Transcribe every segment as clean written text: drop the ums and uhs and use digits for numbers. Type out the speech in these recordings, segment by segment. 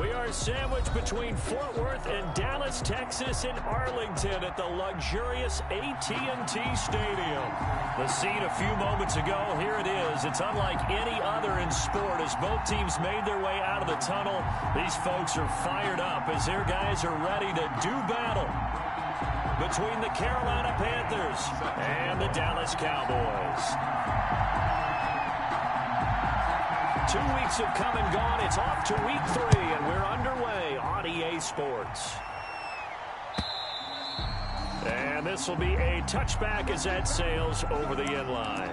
We are sandwiched between Fort Worth and Dallas, Texas, and Arlington at the luxurious AT&T Stadium. The scene a few moments ago, here it is. It's unlike any other in sport as both teams made their way out of the tunnel. These folks are fired up as their guys are ready to do battle between the Carolina Panthers and the Dallas Cowboys. 2 weeks have come and gone. It's off to week 3, and we're underway on EA Sports. And this will be a touchback as that sails over the end line.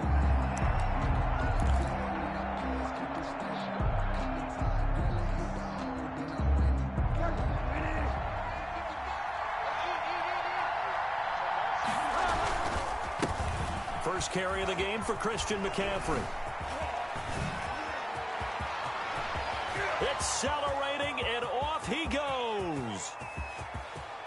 First carry of the game for Christian McCaffrey. Accelerating, and off he goes.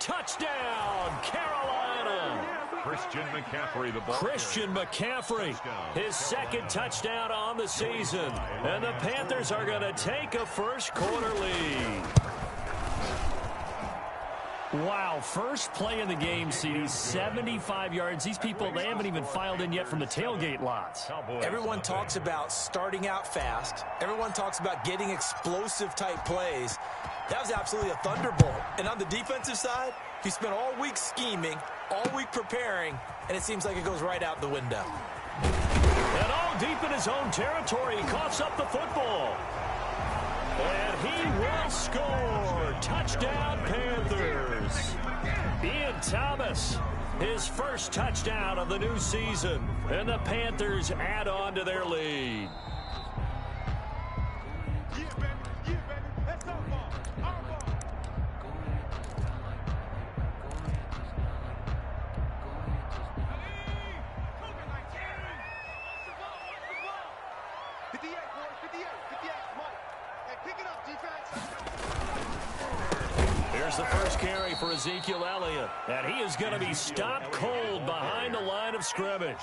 Touchdown, Carolina. Christian McCaffrey, the ball. Christian McCaffrey, his second touchdown on the season. And the Panthers are going to take a first quarter lead. Wow, first play in the game, CD, 75 yards. These people, they haven't even filed in yet from the tailgate lots. Everyone talks about starting out fast. Everyone talks about getting explosive type plays. That was absolutely a thunderbolt. And on the defensive side, he spent all week scheming, all week preparing, and it seems like it goes right out the window. And all deep in his own territory, he coughs up the football. And he will score. Touchdown, Panthers. Ian Thomas, his first touchdown of the new season. And the Panthers add on to their lead. Here's the first carry for Ezekiel Elliott. And he is going to be stopped cold behind the line of scrimmage.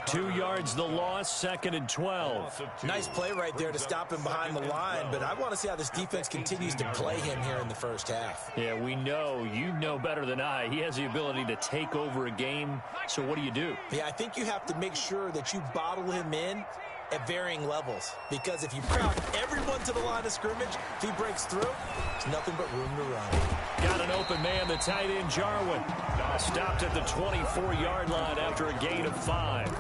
2 yards the loss, 2nd and 12. Nice play right there to stop him behind the line, but I want to see how this defense continues to play him here in the first half. Yeah, we know, you know better than I, he has the ability to take over a game. So what do you do? Yeah, I think you have to make sure that you bottle him in at varying levels, because if you crowd everyone to the line of scrimmage, if he breaks through, there's nothing but room to run. Got an open man, the tight end Jarwin. Stopped at the 24-yard line after a gain of 5.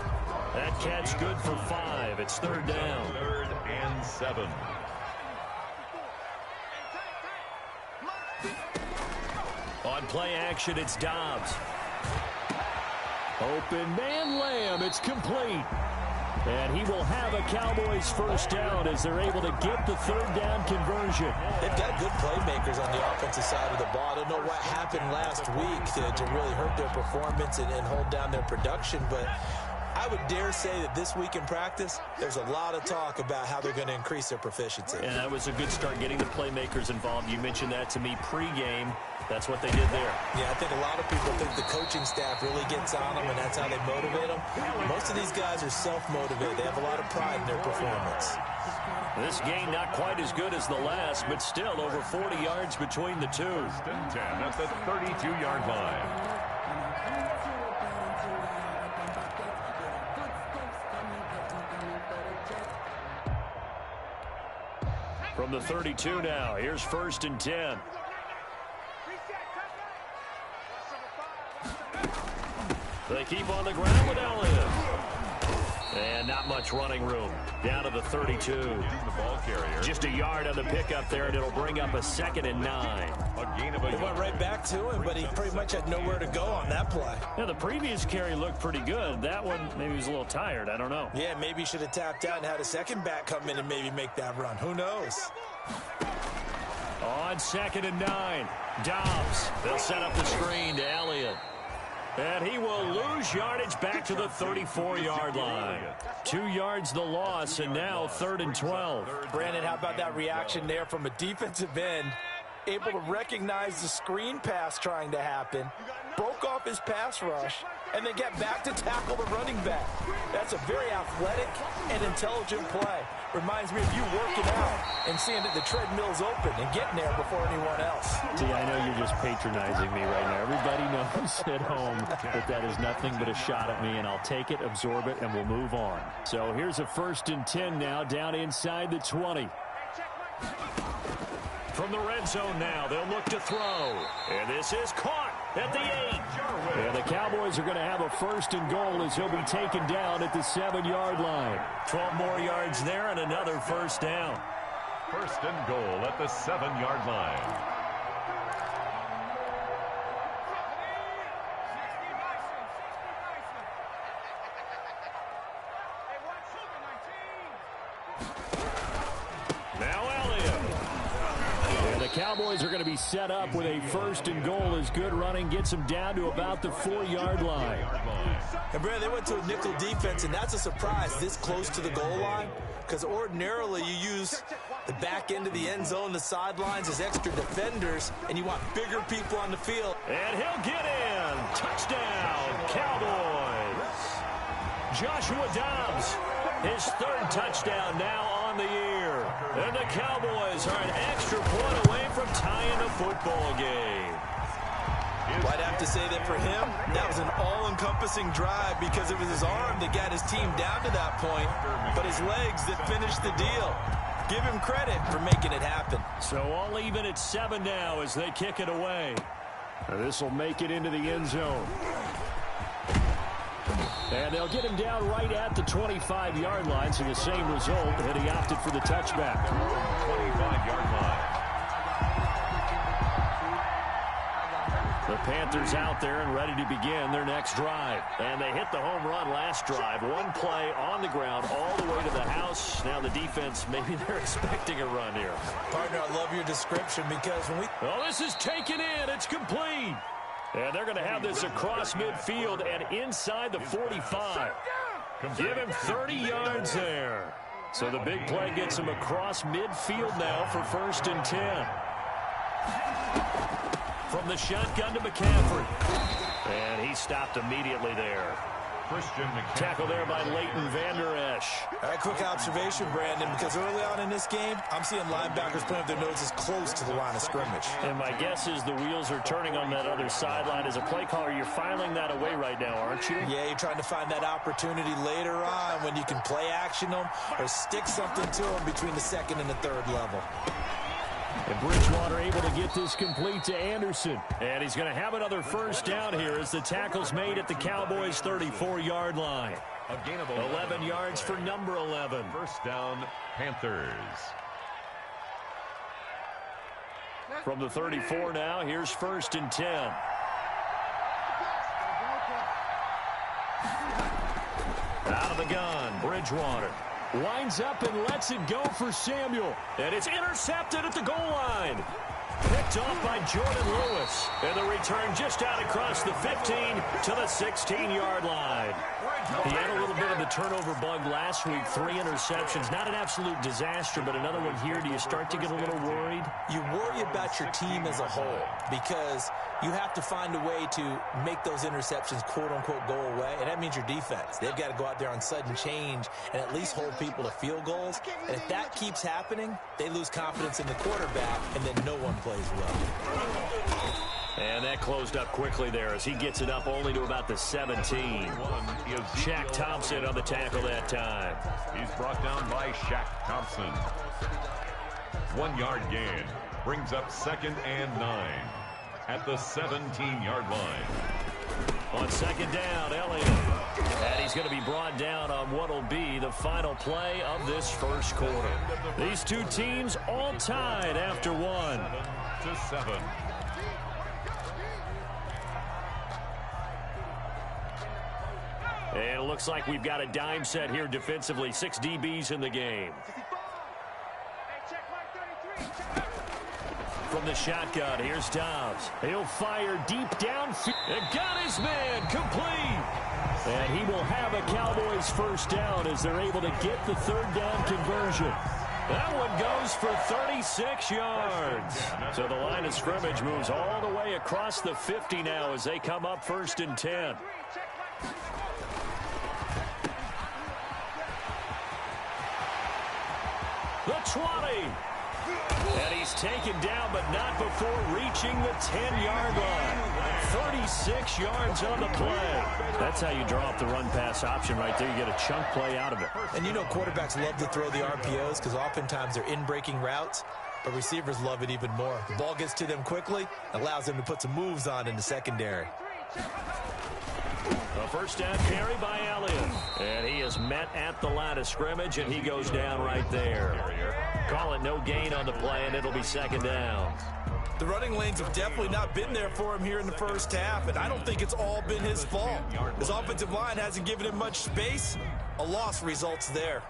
That catch good for 5. It's 3rd down. 3rd and 7. On play action, it's Dobbs. Open man, Lamb. It's complete. And he will have a Cowboys first down as they're able to get the 3rd down conversion. They've got good playmakers on the offensive side of the ball. I don't know what happened last week to really hurt their performance and hold down their production, but I would dare say that this week in practice, there's a lot of talk about how they're going to increase their proficiency. And that was a good start getting the playmakers involved. You mentioned that to me pregame. That's what they did there. Yeah, I think a lot of people think the coaching staff really gets on them, and that's how they motivate them. Most of these guys are self-motivated. They have a lot of pride in their performance. This game not quite as good as the last, but still over 40 yards between the two. 1st and 10 at the 32-yard line. From the 32 now, here's 1st and 10. They keep on the ground with Elliott. And not much running room. Down to the 32. The ball carrier. Just a yard on the pickup there, and it'll bring up a 2nd and 9. A gain of a They went right back to him, but he pretty much had nowhere to go on that play. Yeah, the previous carry looked pretty good. That one, maybe he was a little tired. I don't know. Yeah, maybe he should have tapped out and had a second back come in and maybe make that run. Who knows? On 2nd and 9, Dobbs. They'll set up the screen to Elliott. And he will lose yardage back to the 34-yard line. 2 yards the loss, and now 3rd and 12. Brandon, how about that reaction there from a defensive end? able to recognize the screen pass trying to happen, broke off his pass rush, and then get back to tackle the running back. That's a very athletic and intelligent play. Reminds me of you working out and seeing that the treadmill's open and getting there before anyone else. See, I know you're just patronizing me right now. Everybody knows at home that is nothing but a shot at me, and I'll take it, absorb it, and we'll move on. So here's a 1st and 10 now, down inside the 20. From the red zone now, they'll look to throw. And this is caught at the 8. And the Cowboys are going to have a 1st and goal as he'll be taken down at the 7-yard line. 12 more yards there and another 1st down. 1st and goal at the 7-yard line. Cowboys are going to be set up with a 1st and goal as good running gets them down to about the 4-yard line. And Brad, they went to a nickel defense, and that's a surprise this close to the goal line, because ordinarily you use the back end of the end zone, the sidelines as extra defenders, and you want bigger people on the field. And he'll get in. Touchdown, Cowboys. Joshua Dobbs, his 3rd touchdown now on the year. And the Cowboys are an extra point away from tying the football game. Well, I'd have to say that for him, that was an all-encompassing drive because it was his arm that got his team down to that point, but his legs that finished the deal. Give him credit for making it happen. So all even at 7 now as they kick it away. This will make it into the end zone. And they'll get him down right at the 25-yard line, so the same result, and he opted for the touchback. 25-yard line. The Panthers out there and ready to begin their next drive. And they hit the home run last drive. One play on the ground all the way to the house. Now the defense, maybe they're expecting a run here. Partner, I love your description because when we... Oh, this is taken in. It's complete. And they're going to have this across midfield and inside the 45. Give him 30 yards there. So the big play gets him across midfield now for 1st and 10. From the shotgun to McCaffrey. And he stopped immediately there. Tackle there by Leighton Vander Esch. All right, quick observation, Brandon, because early on in this game, I'm seeing linebackers putting up their noses close to the line of scrimmage. And my guess is the wheels are turning on that other sideline. As a play caller, you're filing that away right now, aren't you? Yeah, you're trying to find that opportunity later on when you can play action them or stick something to them between the 2nd and the 3rd level. And Bridgewater able to get this complete to Anderson. And he's going to have another 1st down here as the tackle's made at the Cowboys' 34-yard line. A gain of 11 yards for number 11. 1st down, Panthers. From the 34 now, here's 1st and 10. Out of the gun, Bridgewater. Winds up and lets it go for Samuel. And it's intercepted at the goal line. Picked off by Jordan Lewis. And the return just out across the 15 to the 16-yard line. He had a little bit of the turnover bug last week. 3 interceptions. Not an absolute disaster, but another one here. Do you start to get a little worried? You worry about your team as a whole because you have to find a way to make those interceptions, quote-unquote, go away, and that means your defense. They've got to go out there on sudden change and at least hold people to field goals. And if that keeps happening, they lose confidence in the quarterback, and then no one plays well. And that closed up quickly there as he gets it up only to about the 17. Shaq Thompson on the tackle that time. He's brought down by Shaq Thompson. 1-yard gain brings up 2nd and 9 at the 17-yard line. On 2nd down, Elliott. And he's going to be brought down on what will be the final play of this 1st quarter. These two teams all tied after 1. 7-7. And it looks like we've got a dime set here defensively. 6 DBs in the game. From the shotgun, here's Dobbs. He'll fire deep downfield. And got his man complete. And he will have a Cowboys 1st down as they're able to get the 3rd down conversion. That one goes for 36 yards. So the line of scrimmage moves all the way across the 50 now as they come up 1st and 10. The 20. And he's taken down, but not before reaching the 10-yard line. 36 yards on the play. That's how you draw up the run-pass option right there. You get a chunk play out of it. And you know quarterbacks love to throw the RPOs because oftentimes they're in-breaking routes, but receivers love it even more. The ball gets to them quickly, allows them to put some moves on in the secondary. A first down carry by Elliott. And he is met at the line of scrimmage, and he goes down right there. Call it no gain on the play, and it'll be 2nd down. The running lanes have definitely not been there for him here in the first half, and I don't think it's all been his fault. His offensive line hasn't given him much space. A loss results there.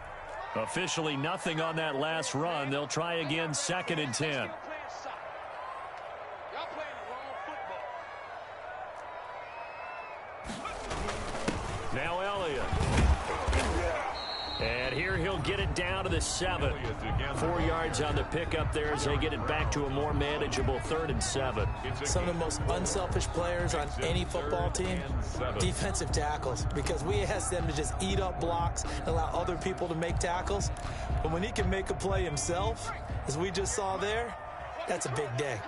Officially nothing on that last run. They'll try again 2nd and 10. Now Elliott. And here he'll get it down to the 7. 4 yards on the pickup there as they get it back to a more manageable 3rd and 7. Some of the most unselfish players on any football team, defensive tackles, because we ask them to just eat up blocks and allow other people to make tackles. But when he can make a play himself, as we just saw there, that's a big day.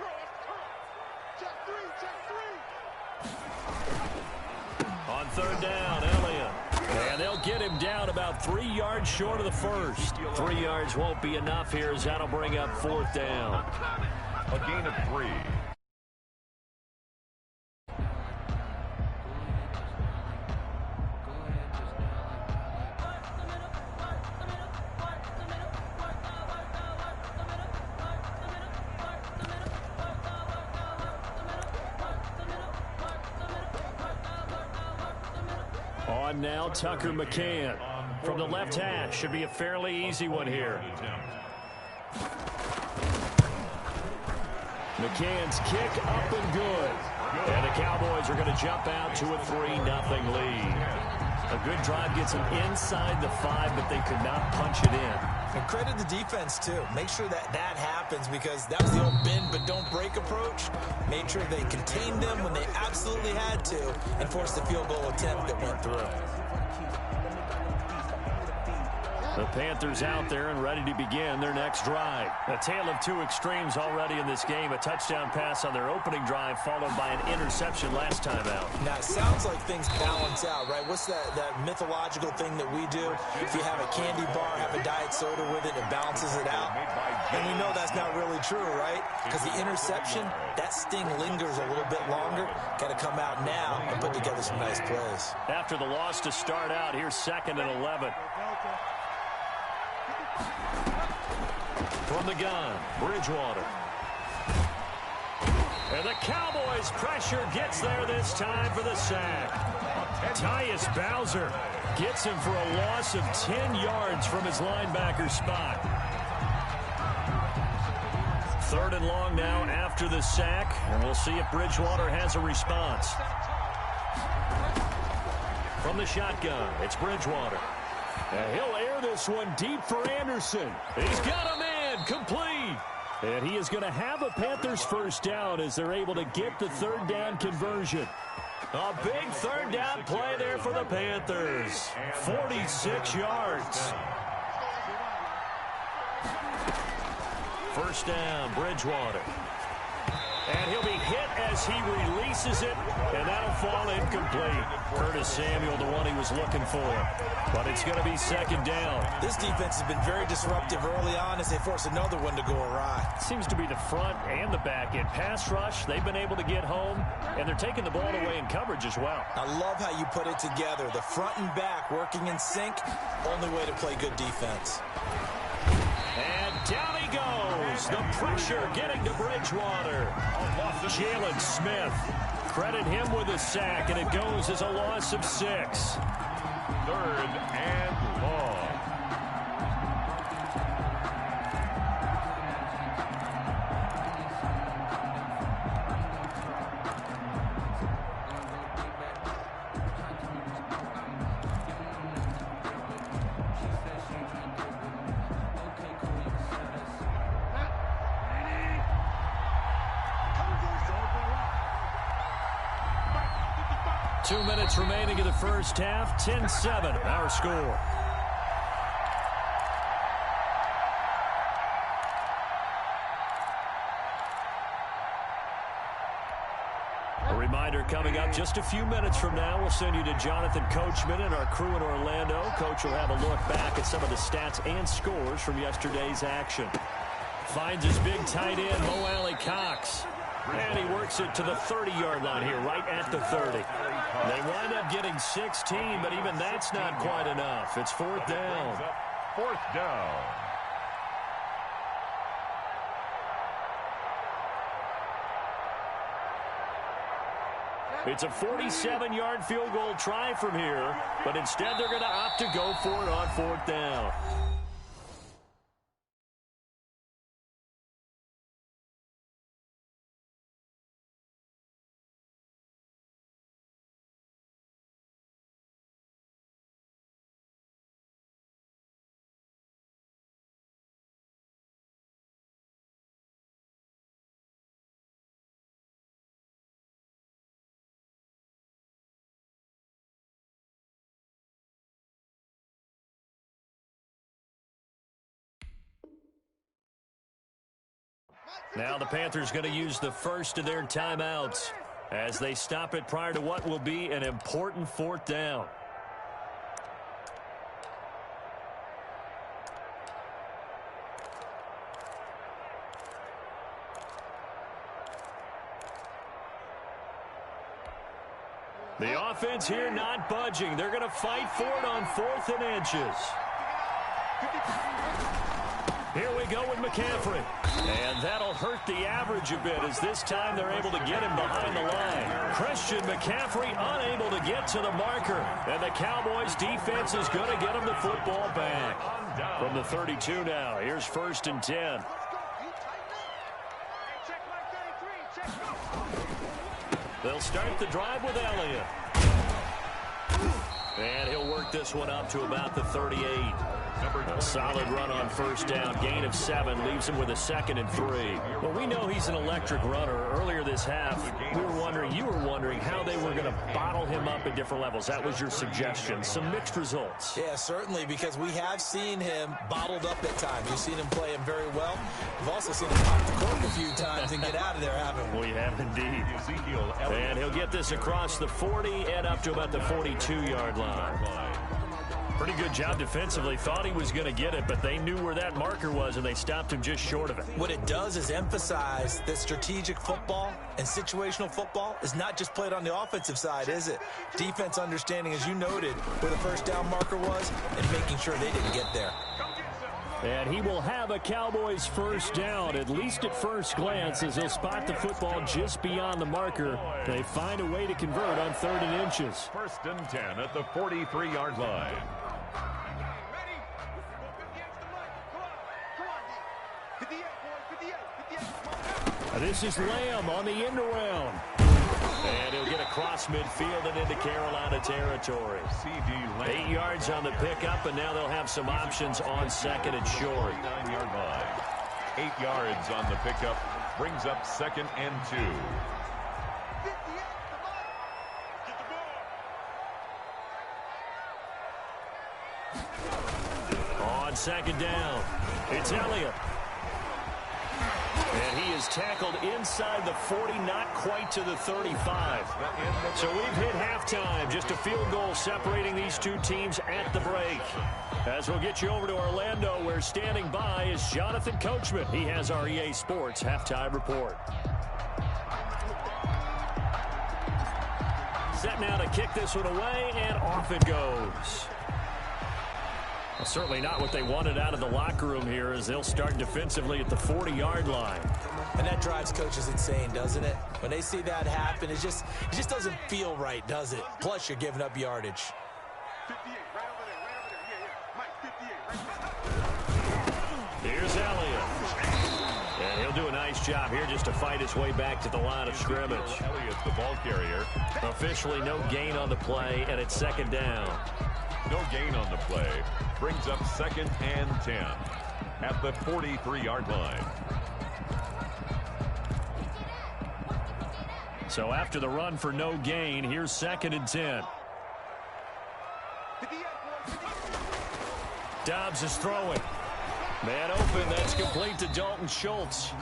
On 3rd down, Elliott. And they'll get him down about 3 yards short of the first. 3 yards won't be enough here as that'll bring up 4th down. A gain of 3. On now, Tucker McCann from the left hash. Should be a fairly easy one here. McCann's kick up and good. And the Cowboys are going to jump out to a 3-0 lead. A good drive gets them inside the 5, but they could not punch it in. And credit the defense, too. Make sure that happens because that was the old bend but don't break approach. Made sure they contained them when they absolutely had to and forced the field goal attempt that went through. The Panthers out there and ready to begin their next drive. A tale of two extremes already in this game. A touchdown pass on their opening drive followed by an interception last time out. Now, it sounds like things balance out, right? What's that mythological thing that we do? If you have a candy bar, have a diet soda with it, it balances it out. And we know that's not really true, right? Because the interception, that sting lingers a little bit longer. Got to come out now and put together some nice plays. After the loss to start out, here's 2nd and 11. From the gun, Bridgewater. And the Cowboys' pressure gets there this time for the sack. Tyus Bowser gets him for a loss of 10 yards from his linebacker spot. 3rd and long now after the sack, and we'll see if Bridgewater has a response. From the shotgun, it's Bridgewater. And he'll air this one deep for Anderson. He's got him in, complete. And he is going to have a Panthers first down as they're able to get the 3rd down conversion. A big 3rd down play there for the Panthers. 46 yards. First down, Bridgewater. And he'll be hit as he releases it, and that'll fall incomplete. Curtis Samuel, the one he was looking for. But it's going to be 2nd down. This defense has been very disruptive early on as they force another one to go awry. Seems to be the front and the back end. Pass rush, they've been able to get home, and they're taking the ball away in coverage as well. I love how you put it together. The front and back working in sync, only way to play good defense. And down he goes. The pressure getting to Bridgewater. Jalen Smith. Credit him with a sack, and it goes as a loss of 6. 3rd and long. 2 minutes remaining in the first half. 10-7, our score. A reminder coming up just a few minutes from now, we'll send you to Jonathan Coachman and our crew in Orlando. Coach will have a look back at some of the stats and scores from yesterday's action. Finds his big tight end, Mo Alley Cox. And he works it to the 30-yard line here, right at the 30. They wind up getting 16, but even that's not quite enough. It's fourth down. Fourth down. It's a 47-yard field goal try from here, but instead they're going to opt to go for it on fourth down. Now the Panthers going to use the first of their timeouts as they stop it prior to what will be an important fourth down. The offense here not budging. They're going to fight for it on 4th and inches. Here we go with McCaffrey. And that'll hurt the average a bit as this time they're able to get him behind the line. Christian McCaffrey unable to get to the marker. And the Cowboys defense is going to get him the football back. From the 32 now, here's 1st and 10. They'll start the drive with Elliott. And he'll work this one up to about the 38. A solid run on first down. Gain of 7 leaves him with a 2nd and 3. Well, we know he's an electric runner. Earlier this half, you were wondering how they were going to bottle him up at different levels. That was your suggestion. Some mixed results. Yeah, certainly, because we have seen him bottled up at times. We've seen him play him very well. We've also seen him pop the cork a few times and get out of there, haven't we? We have indeed. And he'll get this across the 40 and up to about the 42-yard line. Pretty good job defensively. Thought he was going to get it, but they knew where that marker was, and they stopped him just short of it. What it does is emphasize that strategic football and situational football is not just played on the offensive side, is it? Defense understanding, as you noted, where the first down marker was and making sure they didn't get there. And he will have a Cowboys first down, at least at first glance, as he'll spot the football just beyond the marker. They find a way to convert on 3rd and inches. 1st and 10 at the 43-yard line. This is Lamb on the end around. And he'll get across midfield and into Carolina territory. 8 yards on the pickup, and now they'll have some options on 2nd and short. 9-yard line. 8 yards on the pickup. Brings up 2nd and 2. On 2nd down, it's Elliott. And he is tackled inside the 40, not quite to the 35. So we've hit halftime. Just a field goal separating these two teams at the break. As we'll get you over to Orlando, where standing by is Jonathan Coachman. He has our EA Sports halftime report. Set now to kick this one away, and off it goes. Well, certainly not what they wanted out of the locker room here, as they'll start defensively at the 40-yard line. And that drives coaches insane, doesn't it? When they see that happen, it just doesn't feel right, does it? Plus, you're giving up yardage. 58, right over there, Mike, 58. Here's Elliott. And he'll do a nice job here just to fight his way back to the line of scrimmage. Elliott, the ball carrier. Officially no gain on the play, and it's 2nd down. No gain on the play. Brings up 2nd and 10 at the 43-yard line. So after the run for no gain, here's 2nd and 10. Dobbs is throwing. Man open, that's complete to Dalton Schultz.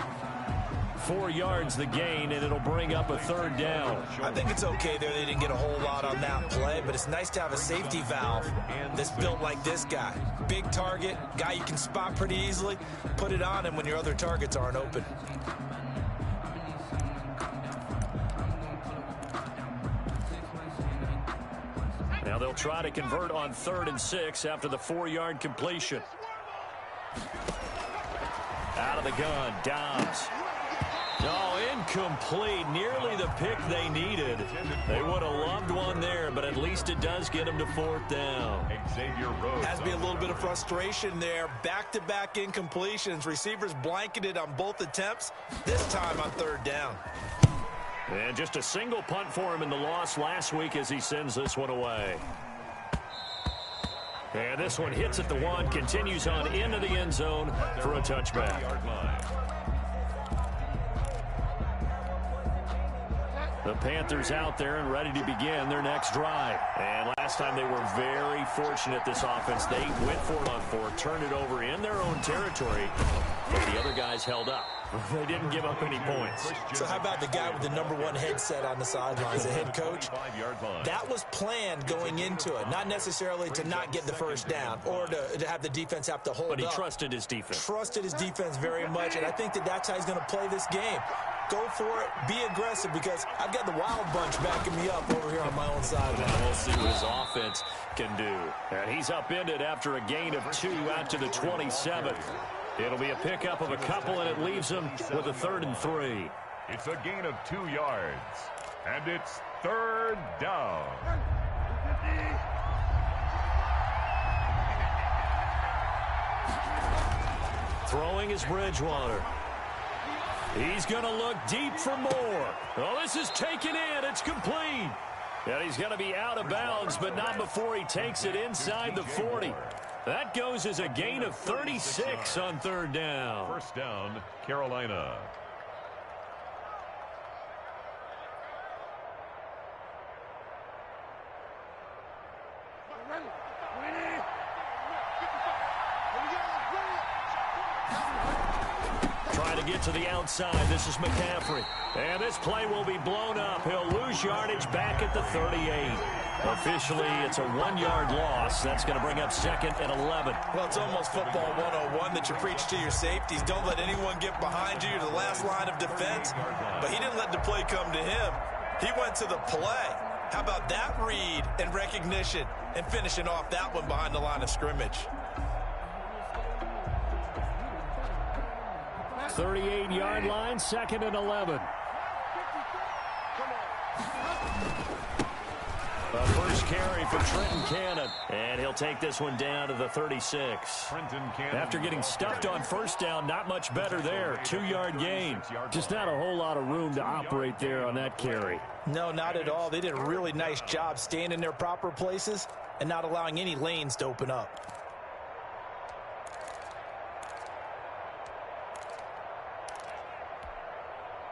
4 yards the gain, and it'll bring up a 3rd down. I think it's okay there. They didn't get a whole lot on that play, but it's nice to have a safety valve that's built like this guy. Big target, guy you can spot pretty easily. Put it on him when your other targets aren't open. Now they'll try to convert on 3rd and 6 after the 4-yard completion. Out of the gun, Dobbs. Oh, incomplete. Nearly the pick they needed. They would have loved one there, but at least it does get them to 4th down. Has to be a little bit of frustration there. Back-to-back incompletions. Receivers blanketed on both attempts, this time on 3rd down. And just a single punt for him in the loss last week as he sends this one away. And this one hits at the 1, continues on into the end zone for a touchback. The Panthers out there and ready to begin their next drive. And last time they were very fortunate, this offense. They went for it on 4, turned it over in their own territory, but the other guys held up. They didn't give up any points. So how about the guy with the #1 headset on the sidelines, the head coach? That was planned going into it, not necessarily to not get the 1st down or to have the defense have to hold up. But he trusted his defense. Trusted his defense very much, and I think that's how he's going to play this game. Go for it, be aggressive, because I've got the wild bunch backing me up over here on my own sideline. We'll see what his offense can do. And he's upended after a gain of 2 out to the 27. It'll be a pickup of a couple, and it leaves him with a 3rd and 3. It's a gain of 2 yards, and it's 3rd down. Throwing is Bridgewater. He's going to look deep for more. Oh, this is taken in. It's complete. And he's going to be out of bounds, but not before he takes it inside the 40. That goes as a gain of 36 on 3rd down. 1st down, Carolina. Trying to get to the outside. This is McCaffrey. And this play will be blown up. He'll lose yardage back at the 38. Officially, it's a 1-yard loss. That's going to bring up 2nd and 11. Well, it's almost football 101 that you preach to your safeties. Don't let anyone get behind you to the last line of defense. But he didn't let the play come to him. He went to the play. How about that read and recognition and finishing off that one behind the line of scrimmage? 38-yard line, 2nd and 11. The first carry for Trenton Cannon. And he'll take this one down to the 36. After getting stuffed on 1st down, not much better there. 2-yard gain. Just not a whole lot of room to operate there on that carry. No, not at all. They did a really nice job staying in their proper places and not allowing any lanes to open up.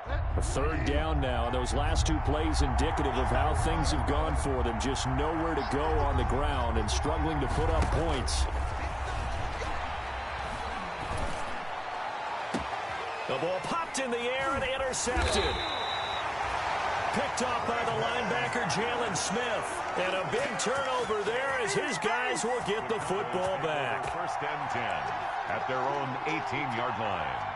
A 3rd down now, and those last 2 plays indicative of how things have gone for them. Just nowhere to go on the ground and struggling to put up points. The ball popped in the air and intercepted. Picked off by the linebacker, Jalen Smith. And a big turnover there as his guys will get the football back. 1st and 10 at their own 18-yard line.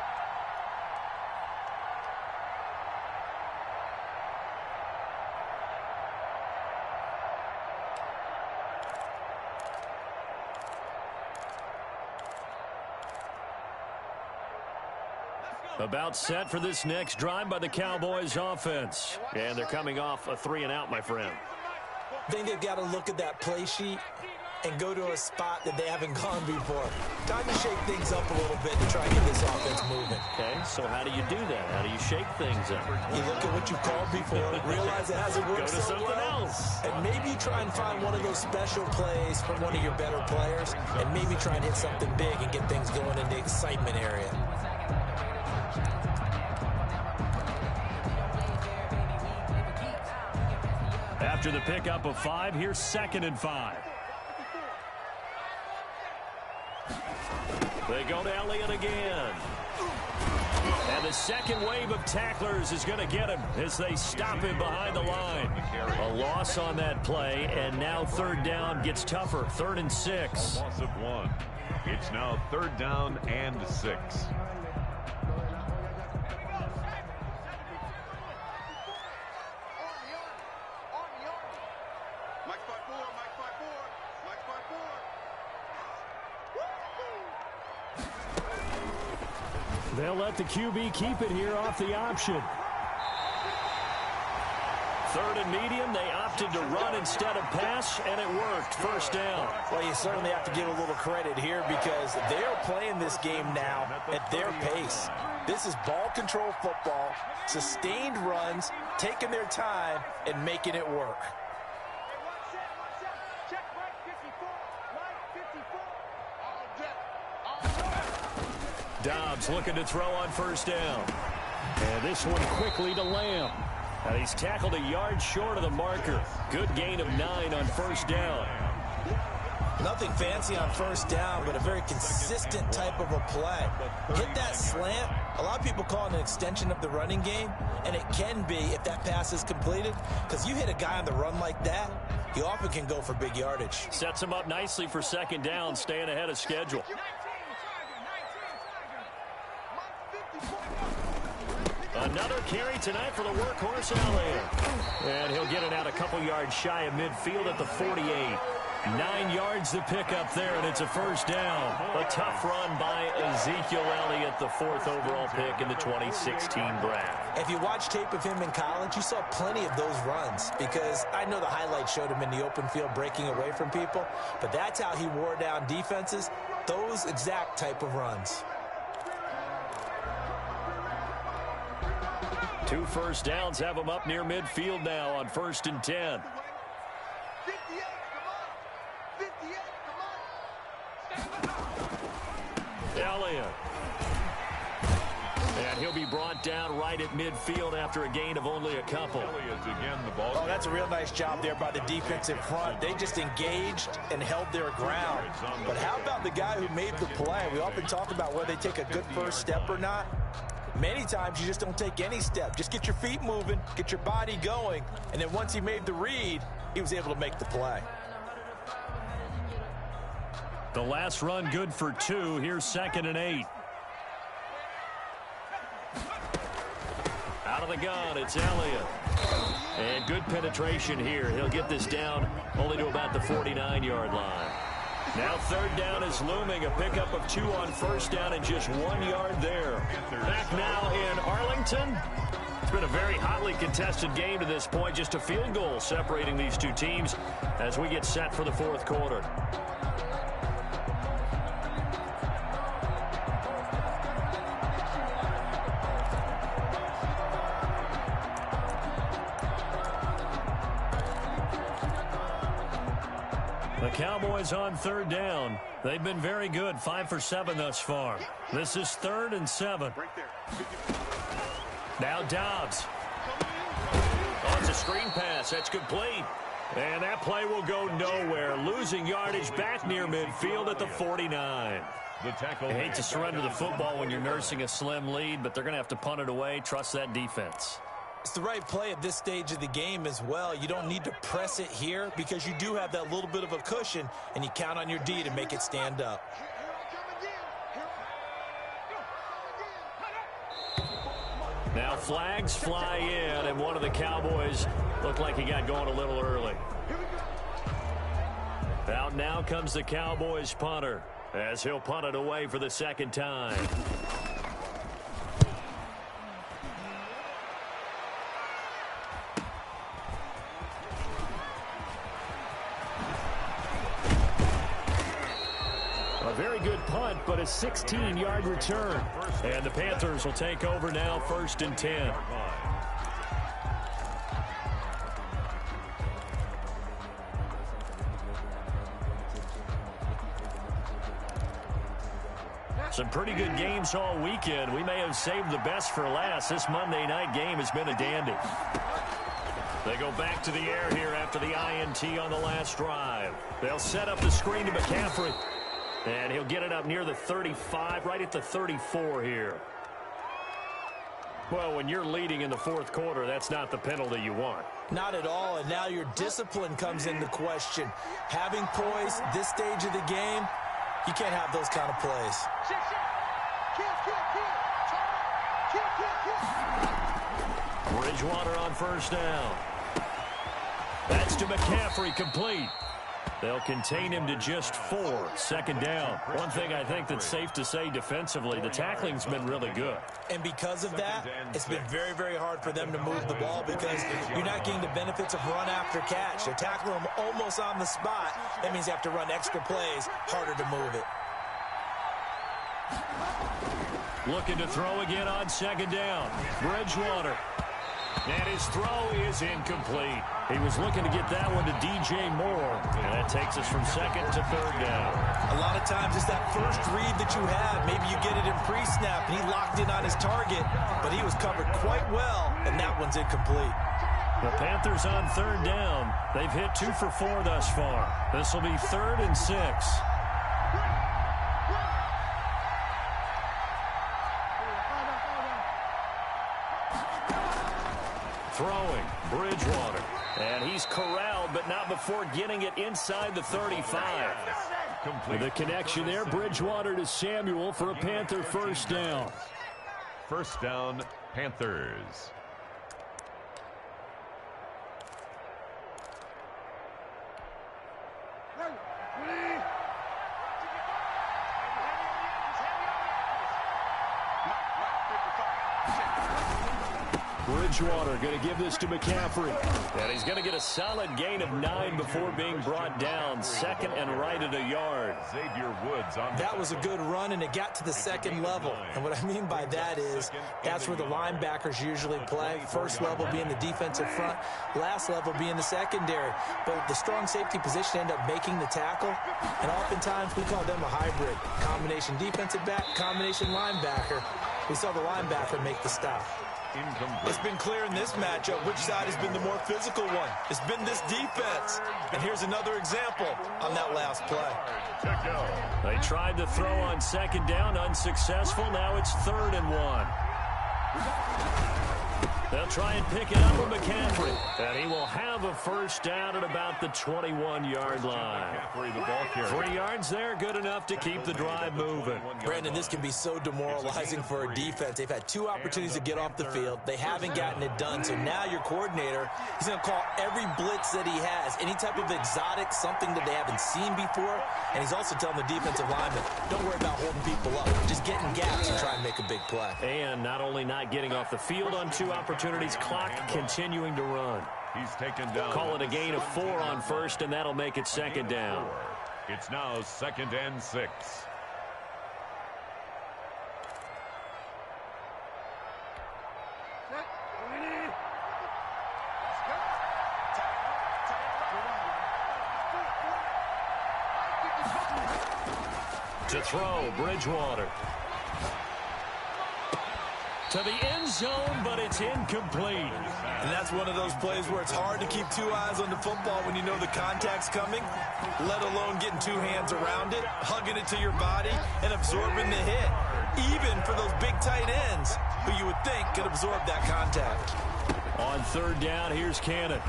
About set for this next drive by the Cowboys offense. And they're coming off a 3-and-out, my friend. I think they've got to look at that play sheet and go to a spot that they haven't gone before. Time to shake things up a little bit to try and get this offense moving. Okay, so how do you do that? How do you shake things up? You look at what you called before, realize it hasn't worked Go to so something well, else. and maybe try and find one of those special plays from one of your better players, and maybe try and hit something big and get things going in the excitement area. After the pickup of 5, here's 2nd and 5. They go to Elliott again. And the second wave of tacklers is going to get him as they stop him behind the line. A loss on that play, and now 3rd down gets tougher. 3rd and 6. Loss of 1. It's now 3rd down and 6. They'll let the QB keep it here off the option. 3rd and medium, they opted to run instead of pass, and it worked. 1st down. Well, you certainly have to give a little credit here because they're playing this game now at their pace. This is ball control football, sustained runs, taking their time, and making it work. Dobbs looking to throw on 1st down. And this one quickly to Lamb. And he's tackled a yard short of the marker. Good gain of 9 on 1st down. Nothing fancy on 1st down, but a very consistent type of a play. Hit that slant. A lot of people call it an extension of the running game, and it can be if that pass is completed, because you hit a guy on the run like that, he often can go for big yardage. Sets him up nicely for 2nd down, staying ahead of schedule. Another carry tonight for the workhorse, Elliott. And he'll get it out a couple yards shy of midfield at the 48. 9 yards to pick up there, and it's a 1st down. A tough run by Ezekiel Elliott, the 4th overall pick in the 2016 draft. If you watch tape of him in college, you saw plenty of those runs because I know the highlights showed him in the open field breaking away from people, but that's how he wore down defenses, those exact type of runs. 2 1st downs have him up near midfield now on 1st and 10. Elliott. And he'll be brought down right at midfield after a gain of only a couple. Oh, that's a real nice job there by the defensive front. They just engaged and held their ground. But how about the guy who made the play? We often talk about whether they take a good first step or not. Many times you just don't take any step. Just get your feet moving, get your body going, and then once he made the read, he was able to make the play. The last run good for 2. Here's 2nd and 8. Out of the gun, it's Elliott. And good penetration here. He'll get this down only to about the 49-yard line. Now 3rd down is looming. A pickup of 2 on 1st down and just 1 yard there. Back now in Arlington. It's been a very hotly contested game to this point. Just a field goal separating these two teams as we get set for the 4th quarter. The Cowboys on 3rd down. They've been very good, 5 for 7 thus far. This is 3rd and 7. Now Dobbs. Oh, it's a screen pass. That's complete. And that play will go nowhere. Losing yardage back near midfield at the 49. I hate to surrender the football when you're nursing a slim lead, but they're going to have to punt it away. Trust that defense. It's the right play at this stage of the game as well. You don't need to press it here because you do have that little bit of a cushion, and you count on your D to make it stand up. Now flags fly in, and one of the Cowboys looked like he got going a little early. Out now comes the Cowboys punter as he'll punt it away for the 2nd time. A very good punt, but a 16-yard return. And the Panthers will take over now, 1st and 10. Some pretty good games all weekend. We may have saved the best for last. This Monday night game has been a dandy. They go back to the air here after the INT on the last drive. They'll set up the screen to McCaffrey. And he'll get it up near the 35, right at the 34 here. Well, when you're leading in the fourth quarter, that's not the penalty you want. Not at all, and now your discipline comes into question. Having poise this stage of the game, you can't have those kind of plays. Bridgewater on first down. That's to McCaffrey, complete. They'll contain him to just 4. Second down. One thing I think that's safe to say defensively, the tackling's been really good. And because of that, it's been very, very hard for them to move the ball because you're not getting the benefits of run after catch. They're tackling them almost on the spot. That means you have to run extra plays, harder to move it. Looking to throw again on second down. Bridgewater. And his throw is incomplete. He was looking to get that one to DJ Moore. And that takes us from second to third down. A lot of times it's that first read that you have. Maybe you get it in pre-snap and he locked in on his target, but he was covered quite well, and that one's incomplete. The Panthers on third down. They've hit 2 for 4 thus far. This will be 3rd and 6. Throwing, Bridgewater. And he's corralled, but not before getting it inside the 35. With a connection there, Bridgewater to Samuel for a Panther first down. First down, Panthers. Bridgewater going to give this to McCaffrey. And he's going to get a solid gain of 9 before being brought down. Second and right at a yard. Xavier Woods on that was a good run, and it got to the second level. And what I mean by that is that's where the linebackers usually play. First level being the defensive front, last level being the secondary. But the strong safety position ended up making the tackle. And oftentimes we call them a hybrid. Combination defensive back, combination linebacker. We saw the linebacker make the stop. incomplete. It's been clear in this matchup which side has been the more physical one. It's been this defense. And here's another example on that last play. They tried to throw on second down, unsuccessful. Now it's 3rd and 1. They'll try and pick it up with McCaffrey. And he will have a first down at about the 21-yard line. 3 yards there, good enough to keep the drive moving. Brandon, this can be so demoralizing for a defense. They've had 2 opportunities to get off the field. They haven't gotten it done. So now your coordinator, he's going to call every blitz that he has, any type of exotic, something that they haven't seen before. And he's also telling the defensive lineman, don't worry about holding people up. Just get in gaps and try and make a big play. And not only not getting off the field on 2 opportunities, clock continuing to run. He's taken down. Call it a gain of 4 on first, and that'll make it second down. It's now 2nd and 6. To throw, Bridgewater. To the end zone, but it's incomplete. And that's one of those plays where it's hard to keep 2 eyes on the football when you know the contact's coming, let alone getting 2 hands around it, hugging it to your body, and absorbing the hit. Even for those big tight ends, who you would think could absorb that contact. On 3rd down, here's Cannon.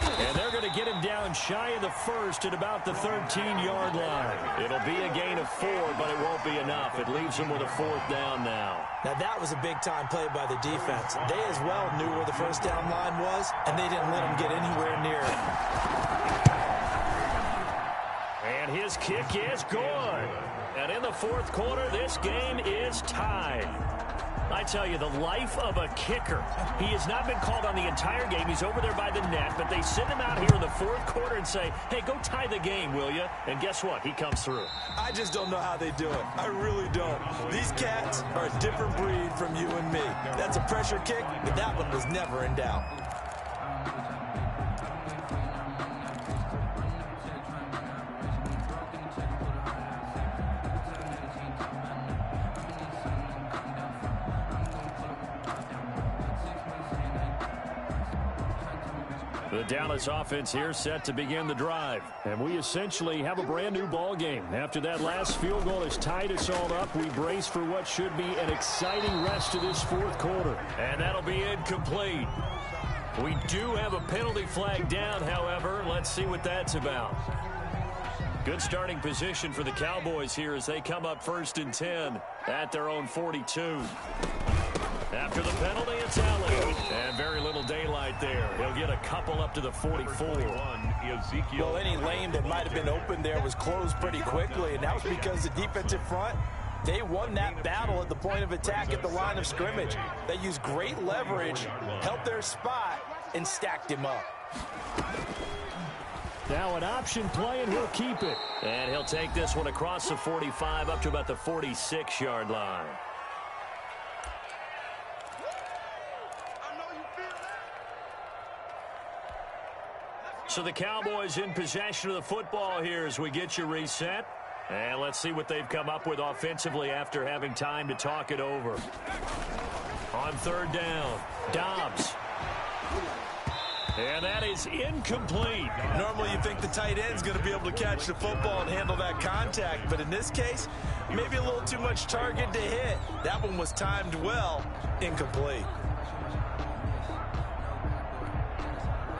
And they're going to get him down shy of the first at about the 13-yard line. It'll be a gain of 4, but it won't be enough. It leaves him with a 4th down now. Now, that was a big-time play by the defense. They as well knew where the first down line was, and they didn't let him get anywhere near it. And his kick is good. And in the 4th quarter, this game is tied. I tell you, the life of a kicker. He has not been called on the entire game. He's over there by the net, but they send him out here in the 4th quarter and say, hey, go tie the game, will you? And guess what? He comes through. I just don't know how they do it. I really don't. These cats are a different breed from you and me. That's a pressure kick, but that one was never in doubt. The Dallas offense here set to begin the drive. And we essentially have a brand new ball game. After that last field goal has tied us all up, we brace for what should be an exciting rest of this fourth quarter. And that'll be incomplete. We do have a penalty flag down, however. Let's see what that's about. Good starting position for the Cowboys here as they come up 1st and 10 at their own 42. After the penalty, it's Elliott. And very little daylight there. He'll get a couple up to the 44. Well, any lane that might have been open there was closed pretty quickly, and that was because the defensive front, they won that battle at the point of attack at the line of scrimmage. They used great leverage, helped their spot, and stacked him up. Now an option play, and he'll keep it. And he'll take this one across the 45 up to about the 46-yard line. So the Cowboys in possession of the football here as we get you reset. And let's see what they've come up with offensively after having time to talk it over. On 3rd down, Dobbs. And that is incomplete. Normally you think the tight end's going to be able to catch the football and handle that contact, but in this case, maybe a little too much target to hit. That one was timed well, incomplete.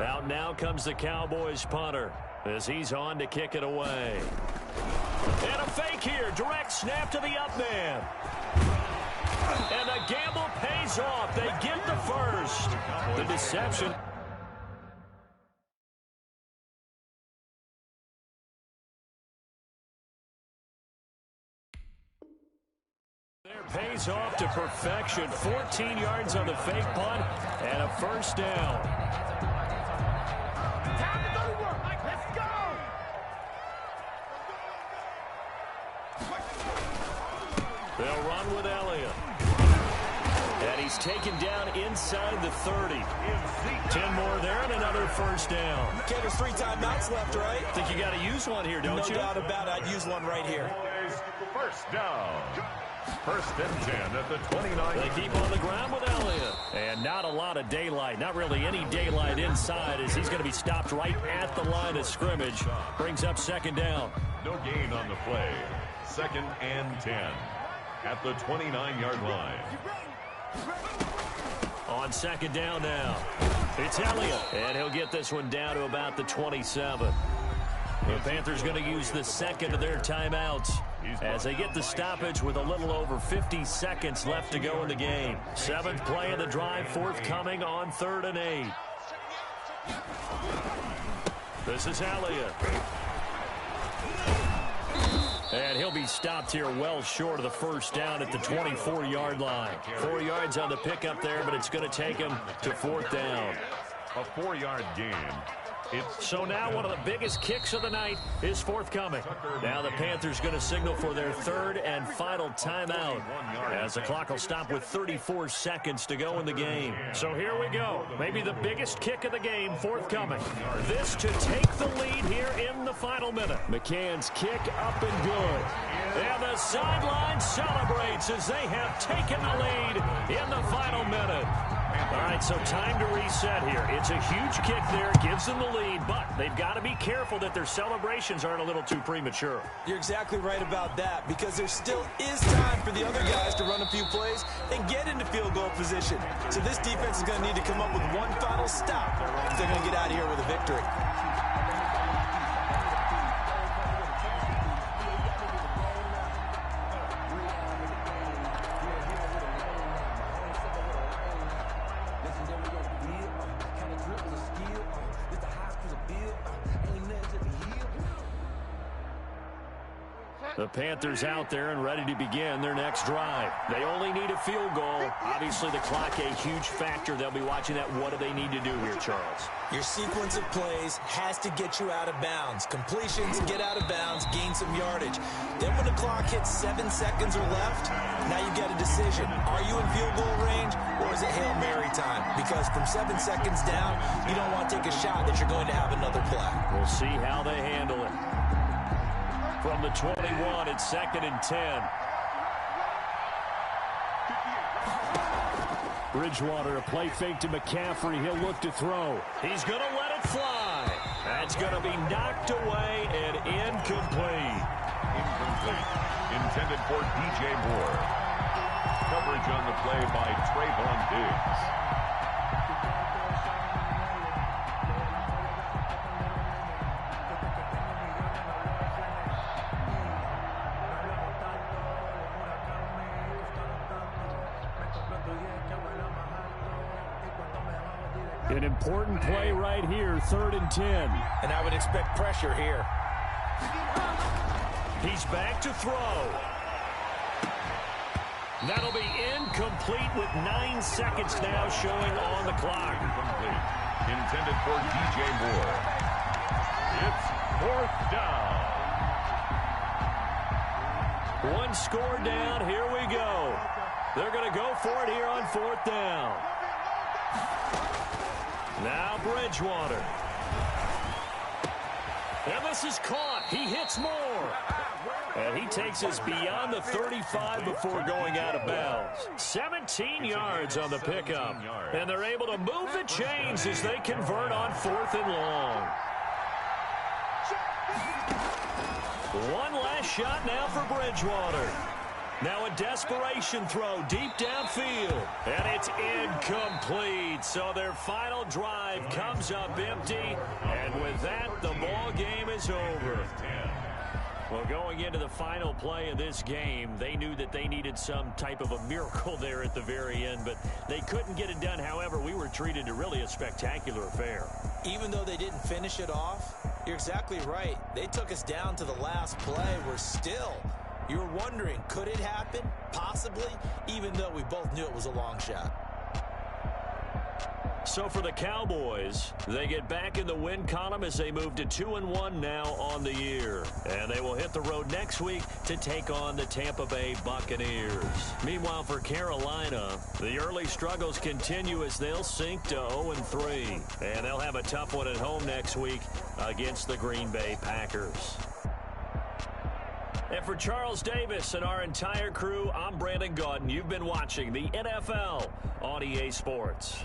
Out now comes the Cowboys punter as he's on to kick it away. And a fake here. Direct snap to the up man. And the gamble pays off. They get the first. The deception. There pays off to perfection. 14 yards on the fake punt and a 1st down. They'll run with Elliott. And he's taken down inside the 30. 10 more there and another 1st down. Okay, there's 3 timeouts left, right? Think you got to use one here, don't you? No doubt about it. I'd use one right here. 1st down. 1st and 10 at the 29. They keep on the ground with Elliott. And not a lot of daylight. Not really any daylight inside as he's going to be stopped right at the line of scrimmage. Brings up 2nd down. No gain on the play. 2nd and 10 at the 29-yard line. On 2nd down now. It's Elliott. And he'll get this one down to about the 27. The Panthers going to use the 2nd of their timeouts as they get the stoppage with a little over 50 seconds left to go in the game. 7th play of the drive forthcoming on 3rd and 8. This is Elliott. And he'll be stopped here well short of the 1st down at the 24-yard line. 4 yards on the pickup there, but it's going to take him to 4th down. A 4-yard gain. So now one of the biggest kicks of the night is forthcoming. Now the Panthers going to signal for their 3rd and final timeout as the clock will stop with 34 seconds to go in the game. So here we go. Maybe the biggest kick of the game forthcoming. This to take the lead here in the final minute. McCann's kick up and good. And the sideline celebrates as they have taken the lead in the final minute. All right, so time to reset here. It's a huge kick there, gives them the lead, but they've got to be careful that their celebrations aren't a little too premature. You're exactly right about that because there still is time for the other guys to run a few plays and get into field goal position. So this defense is going to need to come up with one final stop if they're going to get out of here with a victory. The Panthers out there and ready to begin their next drive. They only need a field goal. Obviously, the clock a huge factor. They'll be watching that. What do they need to do here, Charles? Your sequence of plays has to get you out of bounds. Completions, get out of bounds, gain some yardage. Then when the clock hits 7 seconds or left, now you've got a decision. Are you in field goal range or is it Hail Mary time? Because from 7 seconds down, you don't want to take a shot that you're going to have another play. We'll see how they handle it. From the 21, it's 2nd and 10. Bridgewater, a play fake to McCaffrey. He'll look to throw. He's going to let it fly. That's going to be knocked away and incomplete. Incomplete. Intended for DJ Moore. Coverage on the play by Trayvon Diggs. An important play right here, 3rd and 10. And I would expect pressure here. He's back to throw. That'll be incomplete with 9 seconds now showing on the clock. Incomplete. Intended for DJ Moore. It's 4th down. 1 score down. Here we go. They're going to go for it here on 4th down. Now Bridgewater. And this is caught. He hits more. And he takes us beyond the 35 before going out of bounds. 17 yards on the pickup. And they're able to move the chains as they convert on 4th and long. One last shot now for Bridgewater. Now a desperation throw deep downfield. And it's incomplete. So their final drive comes up empty. And with that, the ball game is over. Well, going into the final play of this game, they knew that they needed some type of a miracle there at the very end, but they couldn't get it done. However, we were treated to really a spectacular affair. Even though they didn't finish it off, you're exactly right. They took us down to the last play. We're still... You're wondering, could it happen? Possibly, even though we both knew it was a long shot. So for the Cowboys, they get back in the win column as they move to 2-1 now on the year. And they will hit the road next week to take on the Tampa Bay Buccaneers. Meanwhile, for Carolina, the early struggles continue as they'll sink to 0-3. And they'll have a tough one at home next week against the Green Bay Packers. And for Charles Davis and our entire crew, I'm Brandon Gaudin. You've been watching the NFL on EA Sports.